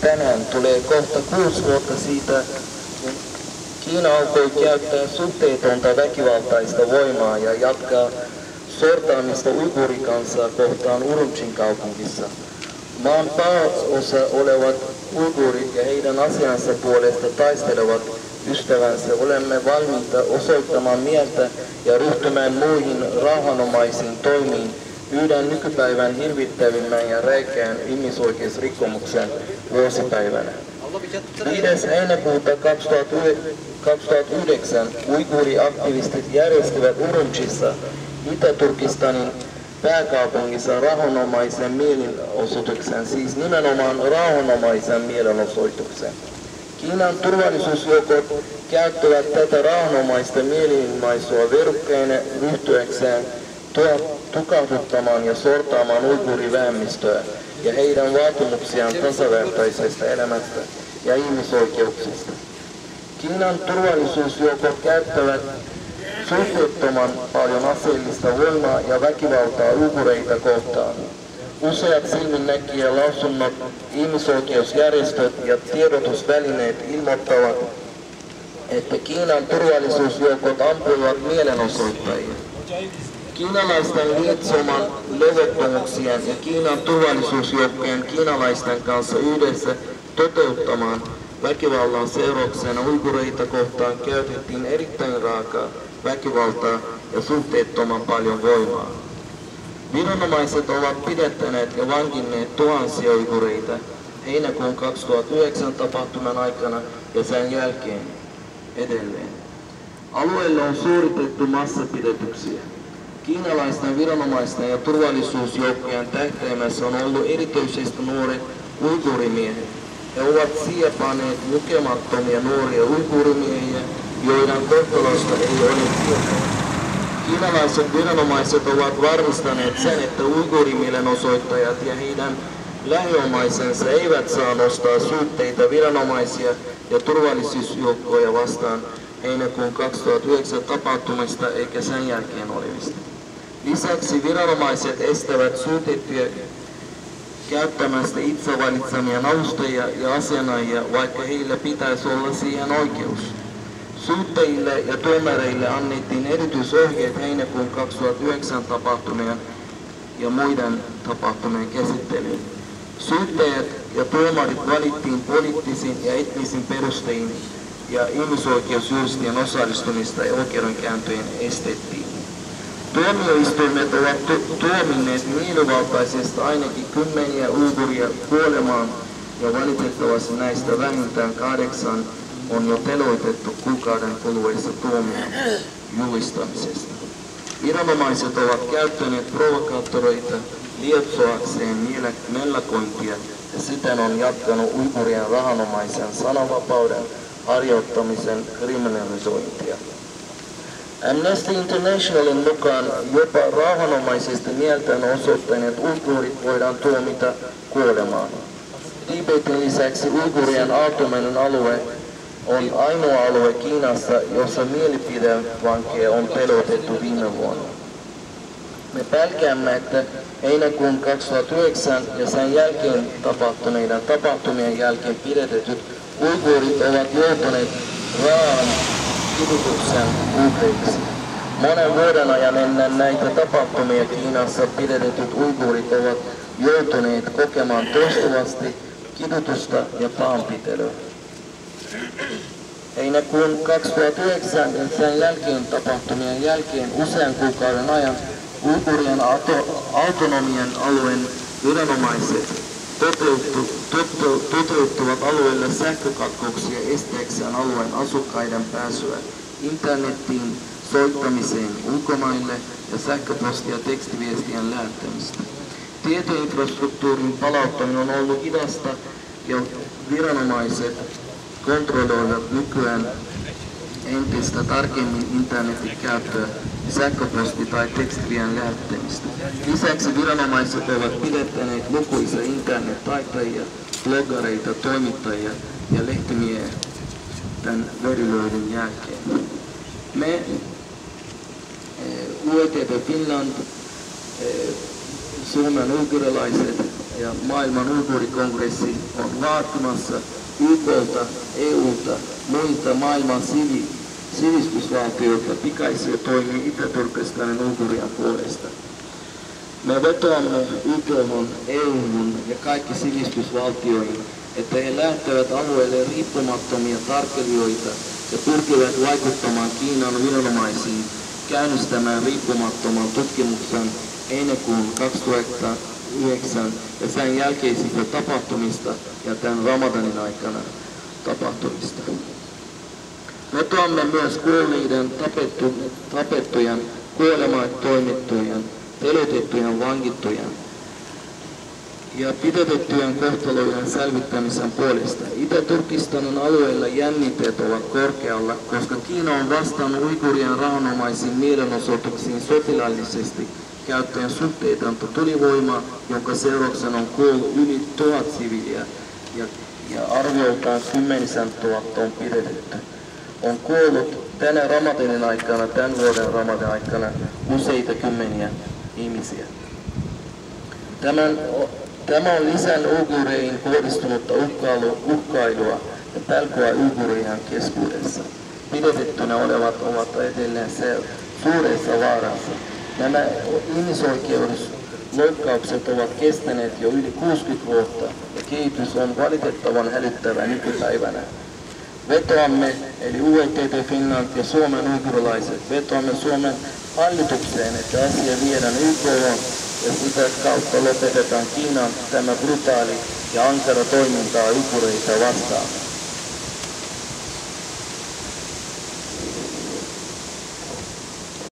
tänään tulee kohta 6 vuotta siitä, kun Kiina alkoi käyttää suhteetonta väkivaltaista voimaa ja jatkaa sortaamista uiguurikansaa kohtaan Urumqin kaupungissa. Maan pääosa olevat uiguurit ja heidän asiansa puolesta taistelevat ystävänsä olemme valmiita osoittamaan mieltä ja ryhtymään muihin rauhanomaisiin toimiin yhden nykypäivän hirvittävimmän ja räikeän ihmisoikeusrikkomuksen vuosipäivänä. 5. heinäkuuta 2009 uiguuriaktivistit järjestivät Urumqissa Itä-Turkistanin pääkaupungissa rauhanomaisen mielenosoituksen, siis nimenomaan rauhanomaisen mielenosoituksen. Kiinan turvallisuusjoukot käyttävät tätä rauhanomaista mielenilmaisua verukkeina ryhtyäkseen tukahduttamaan ja sortaamaan uiguurivähemmistöä ja heidän vaatimuksiaan tasavertaisesta elämästä ja ihmisoikeuksista. Kiinan turvallisuusjoukot käyttävät suhteettoman paljon aseellista voimaa ja väkivaltaa uiguureita kohtaan. Useat silminnäkijälausunnot, ihmisoikeusjärjestöt ja tiedotusvälineet ilmoittavat, että Kiinan turvallisuusjoukot ampuivat mielenosoittajia. Kiinalaisten lietsoman levottomuuksien ja Kiinan turvallisuusjoukkojen kiinalaisten kanssa yhdessä toteuttamaan väkivallan seurauksena uiguureita kohtaan käytettiin erittäin raakaa väkivaltaa ja suhteettoman paljon voimaa. Viranomaiset ovat pidättäneet ja vankinneet tuhansia uiguureita heinäkuun 2009 tapahtuman aikana ja sen jälkeen edelleen. Alueelle on suoritettu massapidätyksiä. Kiinalaisten viranomaisten ja turvallisuusjoukkojen tähtäimessä on ollut erityisesti nuoret uiguurimiehet. He ovat siepaneet lukemattomia nuoria uiguurimiehiä, joiden kohtalosta ei ole tietoa. Kiinalaiset viranomaiset ovat varmistaneet sen, että uiguurimielenosoittajat ja heidän lähiomaisensa eivät saa nostaa syytteitä viranomaisia ja turvallisuusjoukkoja vastaan heinäkuun 2009 tapahtumista eikä sen jälkeen olevista. Lisäksi viranomaiset estävät syytettyjä käyttämästä itse valitsemia avustajia ja asianajia, vaikka heillä pitäisi olla siihen oikeus. Syyttäjille ja tuomareille annettiin erityisohjeet heinäkuun 2009 tapahtumien ja muiden tapahtumien käsittelyyn. Syyttäjät ja tuomarit valittiin poliittisin ja etnisin perustein ja ihmisoikeusjuristien osallistumista ja oikeudenkäyntöjen estettiin. Tuomioistuimet ovat tuominneet mielivaltaisesti ainakin 10 uiguuria kuolemaan ja valitettavasti näistä vähintään 8 on jo teloitettu kuukauden kuluessa tuomion julistamisesta. Viranomaiset ovat käyttäneet provokaattoreita lietsoakseen mellakointia ja siten on jatkanut uiguurien rauhanomaisen sananvapauden harjoittamisen kriminalisointia. Amnesty Internationalin mukaan jopa rauhanomaisesti mieltään osoittaneet uiguurit voidaan tuomita kuolemaan. Tibetin lisäksi uiguurien autonominen alue on ainoa alue Kiinassa, jossa mielipidevankeja on teloitettu viime vuonna. Me pelkäämme, että heinäkuun 2009 ja sen jälkeen tapahtuneiden tapahtumien jälkeen pidetetyt uiguurit ovat joutuneet raan kidutuksen uhreiksi. Monen vuoden ajan ennen näitä tapahtumia Kiinassa pidetetyt uiguurit ovat joutuneet kokemaan toistuvasti kidutusta ja pahoinpitelyä. Heinäkuun 2009 ja sen jälkeen tapahtumien jälkeen usean kuukauden ajan uiguurien autonomian alueen viranomaiset toteuttavat alueelle sähkökatkoksia estääkseen alueen asukkaiden pääsyä internettiin, soittamiseen ulkomaille ja sähköposti- ja tekstiviestien lähettämistä. Tietoinfrastruktuurin palauttaminen on ollut hidasta ja viranomaiset kontrolloivat nykyään entistä tarkemmin internetin käyttöä, sähköposti- tai tekstiviestien lähettämistä. Lisäksi viranomaiset ovat pidättäneet lukuisia internet-taittajia, bloggareita, toimittajia ja lehtimiehiä tämän verilöiden jälkeen. Me UETP Finland, Suomen uiguurilaiset ja maailman uiguurikongressi on vaatimassa YK:lta, EU:lta, muilta maailman sivistysvaltioilta pikaisia toimia Itä-Turkestanin uiguurien puolesta. Me vetoamme YK:hon, EU:hun ja kaikki sivistysvaltioihin, että he lähtevät alueelle riippumattomia tarkkailijoita ja pyrkivät vaikuttamaan Kiinan viranomaisiin käynnistämään riippumattoman tutkimuksen heinäkuun 2009 ja sen jälkeisistä tapahtumista ja tämän Ramadanin aikana tapahtumista. Vetoamme myös kuolleiden, tapettujen, kuolemaan toimittujen, teloitettujen, vangittujen ja pidätettyjen kohtalojen selvittämisen puolesta. Itä-Turkistanin alueella jännitteet ovat korkealla, koska Kiina on vastannut uiguurien rauhanomaisiin mielenosoituksiin sotilaallisesti käyttäen suhteetonta tulivoimaa, jonka seurauksena on kuollut yli 1000 siviiliä ja arvioltaan 10 000 on pidätetty. On kuollut tänä Ramadanin aikana, tämän vuoden Ramadanin aikana useita kymmeniä ihmisiä. Tämä on lisännyt uiguureihin kohdistunutta uhkailua ja pelkoa uiguurien keskuudessa. Pidätettynä olevat ovat edelleen suuressa vaarassa. Nämä ihmisoikeusloukkaukset ovat kestäneet jo yli 60 vuotta ja kehitys on valitettavan hälyttävä nykypäivänä. Vetoamme, eli UETT Finland ja Suomen uiguurilaiset, vetoamme Suomen hallitukseen, että asia viedään YK:hon ja sitä kautta lopetetaan Kiinan tämä brutaali ja ankara toimintaa uiguureita vastaan.